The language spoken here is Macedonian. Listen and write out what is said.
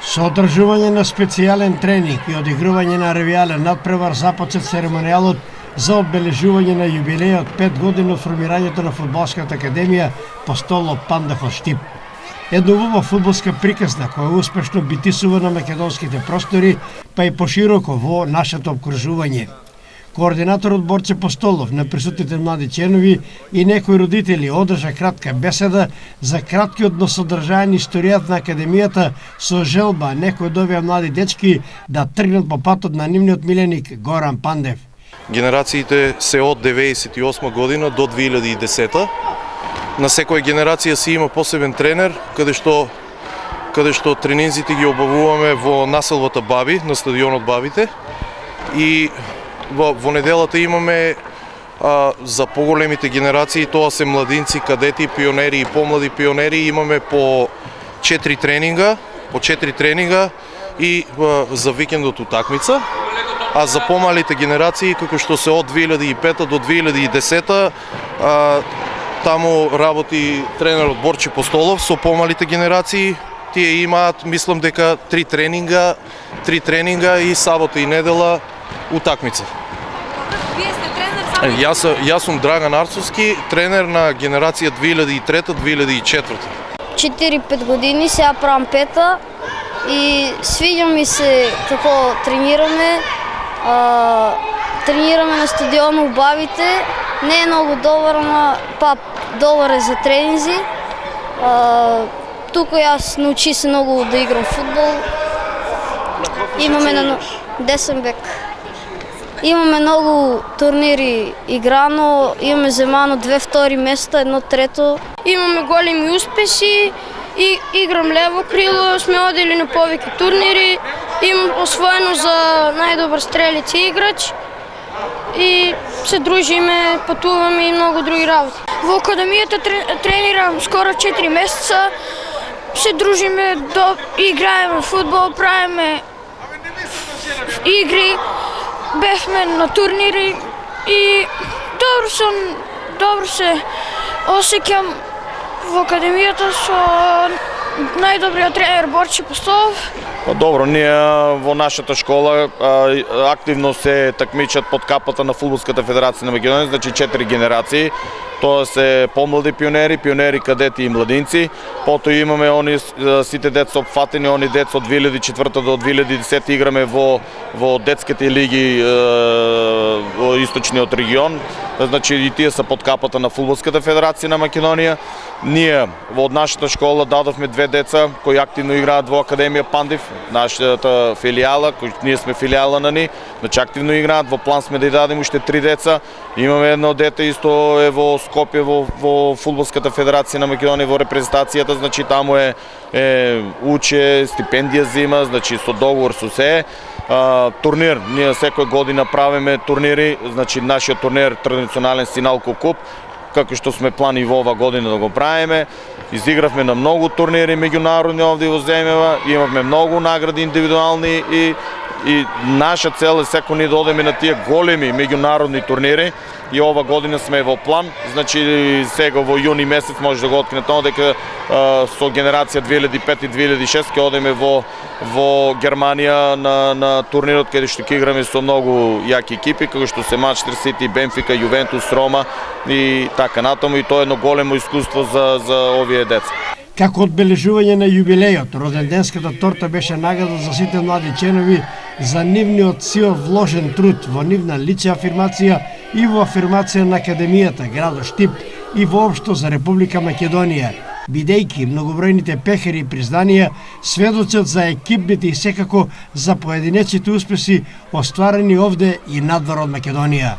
Со одржување на специјален тренинг и одигрување на ревијален надпревар започет церемонијалот за одбележување на јубилејот 5 години од формирањето на Фудбалската академија Постолов Пандев од Штип. Една убава фудбалска приказна која успешно битисува на македонските простори, па и пошироко во нашето обкружување. Координаторот Борче Постолов на присутните млади членови и некои родители одржа кратка беседа за краткиот но содржаен историјат на академијата со желба некои од овие млади дечки да тргнат по патот на нивниот миленик Горан Пандев. Генерациите се од 98 година до 2010. На секоја генерација си има посебен тренер, каде што тренинзите ги обавуваме во населбата Баби, на стадионот Бабите. И во неделата имаме за поголемите генерации, тоа се младинци, кадети, пионери и помлади пионери, имаме по 4 тренинга и за викендот утакмица. А за помалите генерации, како што се од 2005 до 2010, таму работи тренерот Борче Постолов со помалите генерации. Тие имаат, мислам дека 3 тренинга и сабота и недела утакмица. Вие сте тренер само? Јас сум Драган Арцовски, тренер на генерација 2003-2004. 4-5 години, сега правам пета и свиѓа ми се како тренираме. Тренираме на стадионот Бабите. Не е многу добар, ама добар е за тренинзи. Тука јас научи се многу да играм фудбал. Имаме на десен бек. Имаме многу турнири играно, имаме земано 2 втори места, 1 трето. Имаме големи успеси и играм лево крило, сме одели на повеќе турнири. Имам освоено за најдобар стрелец и играч. И се дружиме, патуваме и многу други работи. Во академијата тренирам скоро 4 месеца. Се дружиме, играеме фудбал, правиме игри, бевме на турнири и добро се осеќам во академијата со најдобриот тренер Борче Постолов. Добро, ние во нашата школа активно се такмичат под капата на Фудбалската федерација на Македонија, значи 4 генерации. Тоа се помлади пионери, кадети и младинци. Потоа имаме сите деца опфатени, они деца од 2004 до 2010 играме во детските лиги во источниот регион. Значи и тие се под капата на Фудбалската федерација на Македонија. Ние во нашата школа дадовме 2 деца кои активно играат во Академија Пандев, нашата филијала, кој ние сме филијала на ни, значи активно играат. Во план сме да ја дадеме уште 3 деца. Имаме едно дете исто е во Скопје во Фудбалската федерација на Македонија во репрезентацијата, значи таму уче, стипендија зима, значи со договор со се. Турнир, ние секоја година правиме турнири, значи нашиот турнир традиционален Синалко куп, како што сме плани во ова година да го правиме. Изигравме на многу турнири меѓународни овде во земјава, имавме многу награди индивидуални и наша цел е секој ние да одеме на тие големи меѓународни турнири. И ова година сме во план, значи сега во јуни месец може да го открине тоа дека со генерација 2005 и 2006 ќе одеме во Германија на турнирот каде што ќе играме со многу јаки екипи, како што се Манчестер Сити, Бенфика, Јувентус, Рома и така натаму, и тоа е едно големо искуство за овие деца. Како одбележување на јубилејот, роденденската торта беше награда за сите млади членови за нивниот силно вложен труд во нивна лична афирмација и во афирмација на Академијата, градот Штип и воопшто за Република Македонија, бидејќи многобројните пехари и признанија сведочат за екипните и секако за поединечните успеси остварени овде и надвор од Македонија.